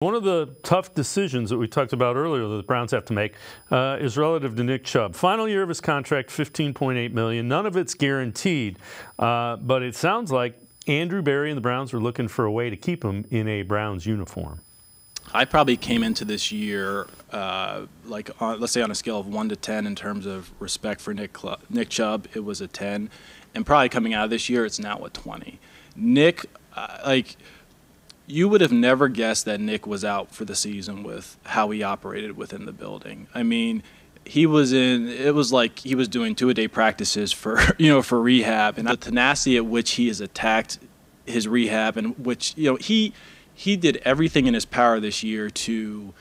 One of the tough decisions that we talked about earlier that the Browns have to make is relative to Nick Chubb. Final year of his contract, $15.8 million. None of it's guaranteed, but it sounds like Andrew Berry and the Browns are looking for a way to keep him in a Browns uniform. I probably came into this year, let's say on a scale of 1 to 10 in terms of respect for Nick Chubb, it was a 10. And probably coming out of this year, it's now a 20. Nick, you would have never guessed that Nick was out for the season with how he operated within the building. I mean, it was like he was doing 2-a-day practices for rehab, and the tenacity at which he has attacked his rehab, and which, he did everything in his power this year to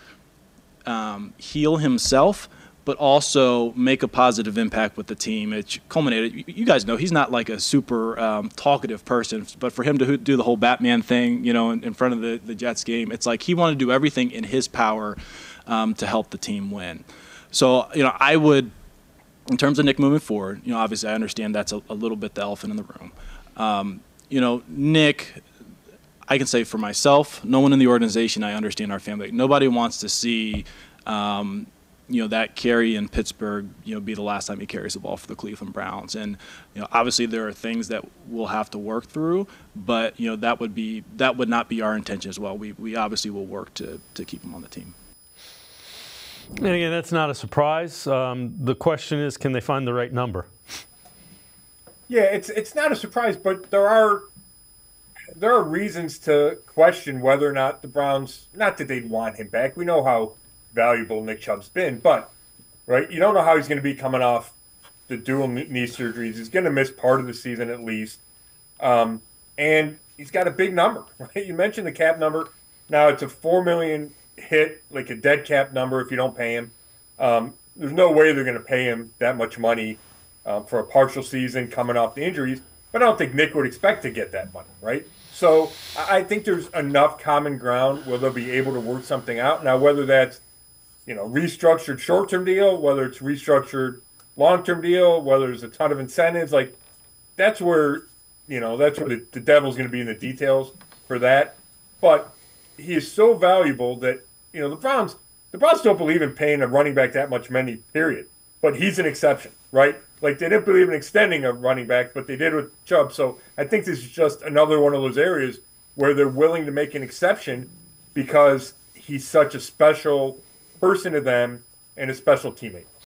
heal himself, but also make a positive impact with the team. It culminated, you guys know, he's not like a super talkative person, but for him to do the whole Batman thing, in front of the Jets game, it's like he wanted to do everything in his power to help the team win. So, I would, in terms of Nick moving forward, obviously I understand that's a little bit the elephant in the room. Nick, I can say for myself, no one in the organization, I understand our family. Nobody wants to see that carry in Pittsburgh, be the last time he carries the ball for the Cleveland Browns. And, obviously there are things that we'll have to work through, but, that would not be our intention as well. We obviously will work to keep him on the team. And again, that's not a surprise. The question is, can they find the right number? Yeah, it's not a surprise, but there are reasons to question whether or not the Browns, not that they'd want him back. We know how valuable Nick Chubb's been, but right, you don't know how he's going to be coming off the dual knee surgeries. He's going to miss part of the season at least, and he's got a big number. Right? You mentioned the cap number. Now it's a $4 million hit, like a dead cap number if you don't pay him. There's no way they're going to pay him that much money for a partial season coming off the injuries. But I don't think Nick would expect to get that money, right? So I think there's enough common ground where they'll be able to work something out. Now, whether that's restructured short-term deal, whether it's restructured long-term deal, whether there's a ton of incentives, that's where the devil's going to be in the details for that. But he is so valuable that the Browns don't believe in paying a running back that much money, period. But he's an exception, right? They didn't believe in extending a running back, but they did with Chubb. So I think this is just another one of those areas where they're willing to make an exception because he's such a special person to them and a special teammate.